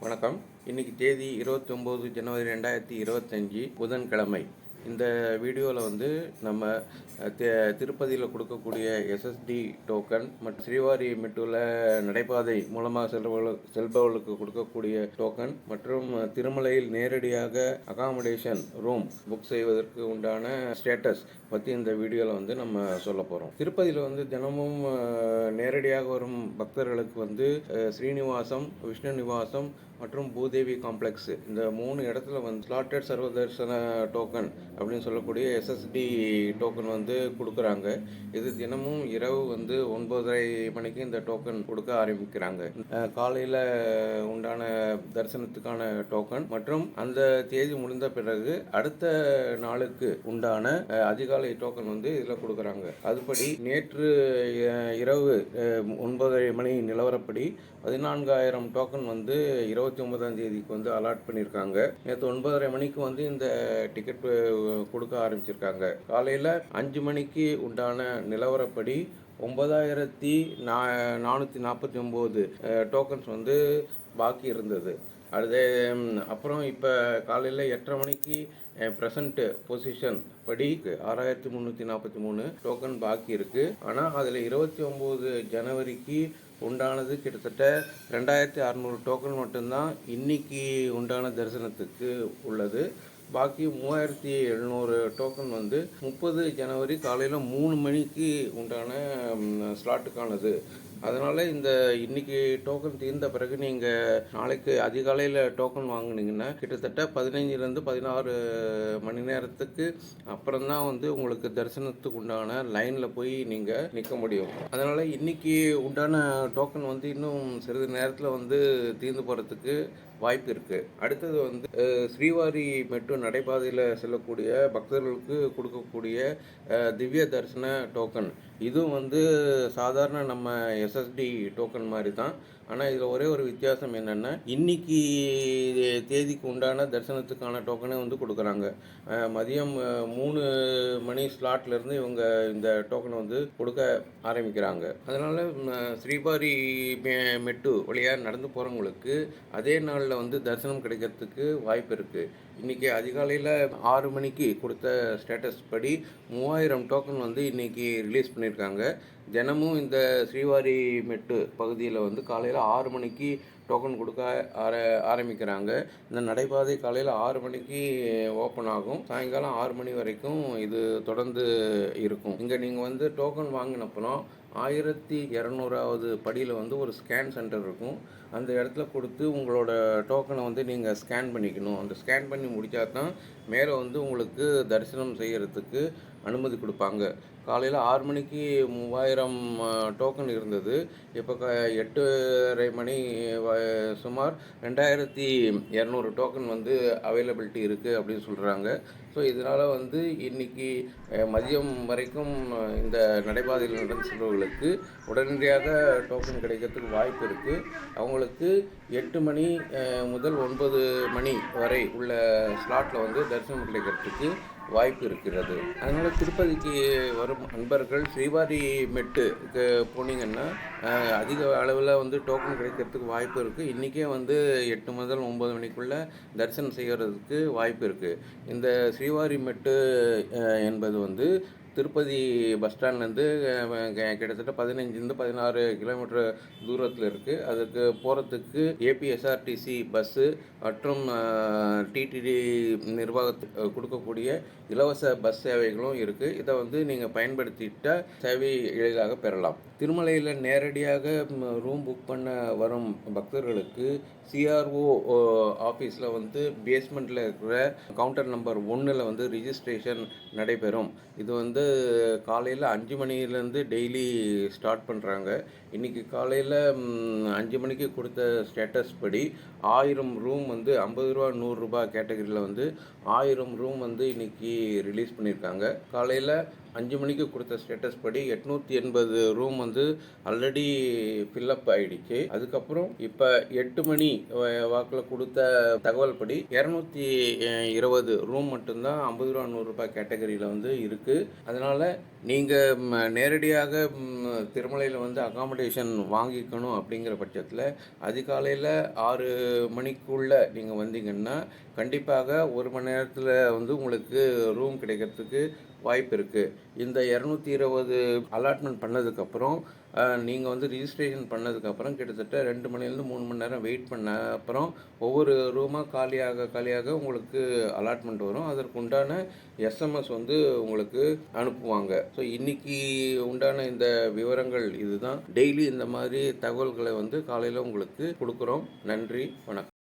வணக்கம். இன்னைக்கு தேதி 29 ஜனவரி 2025 புதன்கிழமை. இந்த வீடியோவில் வந்து நம்ம திருப்பதியில் கொடுக்கக்கூடிய எஸ்எஸ்டி டோக்கன் மற்றும் ஸ்ரீவாரிமெட்டில் நடைபாதை மூலமாக செல்பவர்களுக்கு கொடுக்கக்கூடிய டோக்கன் மற்றும் திருமலையில் நேரடியாக அகாமடேஷன் ரூம் புக் செய்வதற்கு உண்டான ஸ்டேட்டஸ் பற்றி இந்த வீடியோவில் வந்து நம்ம சொல்ல போகிறோம். திருப்பதியில் வந்து தினமும் நேரடியாக வரும் பக்தர்களுக்கு வந்து ஸ்ரீனிவாசம், விஷ்ணு நிவாசம் மற்றும் பூதேவி காம்ப்ளெக்ஸ் இந்த 3 இடத்துல வந்து ஸ்லாட்டட் சர்வதர்சன டோக்கன் அப்படின்னு சொல்லக்கூடிய எஸ்எஸ்டி டோக்கன் வந்து கொடுக்குறாங்க. இது தினமும் இரவு வந்து 9:30 மணிக்கு இந்த டோக்கன் கொடுக்க ஆரம்பிக்கிறாங்க. காலையில் உண்டான தரிசனத்துக்கான டோக்கன் மற்றும் அந்த தேதி முடிந்த பிறகு அடுத்த நாளுக்கு உண்டான அதிகாலை டோக்கன் வந்து இதில் கொடுக்குறாங்க. அதுபடி நேற்று இரவு 9:30 மணி நிலவரப்படி 14,000 டோக்கன் வந்து 29ஆம் தேதிக்கு வந்து அலாட் பண்ணியிருக்காங்க. நேற்று 9:30 மணிக்கு வந்து இந்த டிக்கெட் கொடுக்க ஆரம்பிச்சிருக்காங்க. காலையில் 5 மணிக்கு உண்டான நிலவரப்படி 9,449 டோக்கன்ஸ் வந்து பாக்கி இருந்தது. அப்புறம் இப்போ காலையில் 8:30 மணிக்கு ப்ரெசண்ட் பொசிஷன் படி 6,343 டோக்கன் பாக்கி இருக்குது. ஆனால் அதில் 29 ஜனவரிக்கு உண்டானது கிட்டத்தட்ட 2,600 டோக்கன் மட்டும்தான் இன்னைக்கு உண்டான தரிசனத்துக்கு உள்ளது. பாக்கி 3,700 டோக்கன் வந்து 30 ஜனவரி காலையில் 3 மணிக்கு உண்டான ஸ்லாட்டுக்கானது. அதனால் இன்னைக்கு டோக்கன் தீர்ந்த பிறகு நீங்கள் நாளைக்கு அதிகாலையில் டோக்கன் வாங்கினீங்கன்னா கிட்டத்தட்ட 15லேருந்து 16 மணி நேரத்துக்கு அப்புறம்தான் வந்து உங்களுக்கு தரிசனத்துக்கு உண்டான லைனில் போய் நீங்கள் நிற்க முடியும். அதனால் இன்னைக்கு உண்டான டோக்கன் வந்து இன்னும் சிறிது நேரத்தில் வந்து தீர்ந்து போகிறதுக்கு வாய்ப்பு இருக்குது. அடுத்தது வந்து ஸ்ரீவாரிமெட்டு நடைபாதையில் செல்லக்கூடிய பக்தர்களுக்கு கொடுக்கக்கூடிய திவ்ய தரிசன டோக்கன். இதுவும் வந்து சாதாரண நம்ம எஸ்எஸ்டி டோக்கன் மாதிரி தான். ஆனால் இதில் ஒரே ஒரு வித்தியாசம் என்னென்னா இன்னைக்கு தேதிக்கு உண்டான தரிசனத்துக்கான டோக்கனே வந்து கொடுக்குறாங்க. மதியம் 3 மணி ஸ்லாட்லேருந்து இவங்க இந்த டோக்கனை வந்து கொடுக்க ஆரம்பிக்கிறாங்க. அதனால் ஸ்ரீவாரிமெட்டு வழியாக நடந்து போகிறவங்களுக்கு அதே நாளில் வந்து தரிசனம் கிடைக்கிறதுக்கு வாய்ப்பு இருக்குது. இன்றைக்கி அதிகாலையில் 6 மணிக்கு கொடுத்த ஸ்டேட்டஸ் படி 3,000 டோக்கன் வந்து இன்றைக்கி ரிலீஸ் பண்ணியிருக்காங்க. தினமும் இந்த ஸ்ரீவாரிமெட்டு பகுதியில் வந்து காலையில் 6 மணிக்கு டோக்கன் கொடுக்க ஆரம்பிக்கிறாங்க. இந்த நடைபாதை காலையில் 6 மணிக்கு ஓப்பன் ஆகும். சாயங்காலம் 6 மணி வரைக்கும் இது தொடர்ந்து இருக்கும். இங்கே நீங்கள் வந்து டோக்கன் வாங்கினப்பறம் 1,200வது படியில் வந்து ஒரு ஸ்கேன் சென்டர் இருக்கும். அந்த இடத்துல கொடுத்து உங்களோட டோக்கனை வந்து நீங்கள் ஸ்கேன் பண்ணிக்கணும். அந்த ஸ்கேன் பண்ணி முடித்தா தான் மேலே வந்து உங்களுக்கு தரிசனம் செய்கிறதுக்கு அனுமதி கொடுப்பாங்க. காலையில் 6 மணிக்கு 3,000 டோக்கன் இருந்தது. இப்போ 8:30 மணி சுமார் 2,200 டோக்கன் வந்து அவைலபிலிட்டி இருக்குது அப்படின்னு சொல்கிறாங்க. ஸோ இதனால் வந்து இன்றைக்கி மதியம் வரைக்கும் இந்த நடைபாதையில் நடந்து செல்பவர்களுக்கு உடனடியாக டோக்கன் கிடைக்கிறதுக்கு வாய்ப்பு இருக்குது. அவங்களுக்கு 8 மணி முதல் 9 மணி வரை உள்ள ஸ்லாட்டில் வந்து தரிசனம் கிடைக்கிறதுக்கு வாய்ப்பு இருக்கிறது. அதனால் திருப்பதிக்கு வரும் நண்பர்கள் ஸ்ரீவாரிமெட்டுக்கு போனீங்கன்னா அதிக அளவில் வந்து டோக்கன் கிடைக்கிறதுக்கு வாய்ப்பு இருக்குது. இன்றைக்கே வந்து 8 முதல் 9 மணிக்குள்ளே தரிசனம் செய்கிறதுக்கு வாய்ப்பு இருக்குது. இந்த ஸ்ரீவாரிமெட்டு என்பது வந்து திருப்பதி பஸ் ஸ்டாண்ட்லேருந்து கிட்டத்தட்ட 15லேருந்து 16 கிலோமீட்டர் தூரத்தில் இருக்குது. அதுக்கு போகிறதுக்கு ஏபிஎஸ்ஆர்டிசி பஸ்ஸு மற்றும் டிடிடி நிர்வாகத்துக்கு கொடுக்கக்கூடிய இலவச பஸ் சேவைகளும் இருக்குது. இதை வந்து நீங்கள் பயன்படுத்திட்ட சேவை எளிதாக பெறலாம். திருமலையில் நேரடியாக ரூம் புக் பண்ண வரும் பக்தர்களுக்கு சிஆர்ஓ ஆஃபீஸில் வந்து பேஸ்மெண்ட்டில் இருக்கிற கவுண்டர் நம்பர் 1ல் வந்து ரிஜிஸ்ட்ரேஷன் நடைபெறும். இது வந்து காலையில் 5 மணிலேருந்து டெய்லி ஸ்டார்ட் பண்ணுறாங்க. இன்றைக்கி காலையில் 5 மணிக்கு கொடுத்த ஸ்டேட்டஸ் படி 1000 ரூம் வந்து 50 ரூபா 100 ரூபா கேட்டகரியில் வந்து 1000 ரூம் வந்து இன்றைக்கி ரிலீஸ் பண்ணியிருக்காங்க. காலையில் 5 மணிக்கு கொடுத்த ஸ்டேட்டஸ் படி 880 ரூம் வந்து ஆல்ரெடி ஃபில்லப் ஆயிடுச்சு. அதுக்கப்புறம் இப்போ 8 மணி வாக்கில் கொடுத்த தகவல் படி 220 ரூம் மட்டும்தான் 50 ரூபா 100 ரூபாய் கேட்டகரியில் வந்து இருக்குது. அதனால் நீங்கள் நேரடியாக திருமலையில் வந்து அகாமடேஷன் வாங்கிக்கணும் அப்படிங்கிற பட்சத்தில் அதிகாலையில் 6 மணிக்குள்ளே நீங்கள் வந்தீங்கன்னா கண்டிப்பாக 1 மணி நேரத்தில் வந்து உங்களுக்கு ரூம் கிடைக்கிறதுக்கு வாய்ப்பு இருக்குது. இந்த 220 அலாட்மெண்ட் பண்ணதுக்கப்புறம் நீங்கள் வந்து ரிஜிஸ்ட்ரேஷன் பண்ணதுக்கப்புறம் கிட்டத்தட்ட 2 மணிலேருந்து 3 மணி நேரம் வெயிட் பண்ண அப்புறம் ஒவ்வொரு ரூமாக காலியாக உங்களுக்கு அலாட்மெண்ட் வரும். அதற்கு உண்டான எஸ்எம்எஸ் வந்து உங்களுக்கு அனுப்புவாங்க. ஸோ இன்றைக்கி உண்டான இந்த விவரங்கள் இதுதான். டெய்லி இந்த மாதிரி தகவல்களை வந்து காலையில் உங்களுக்கு கொடுக்குறோம். நன்றி, வணக்கம்.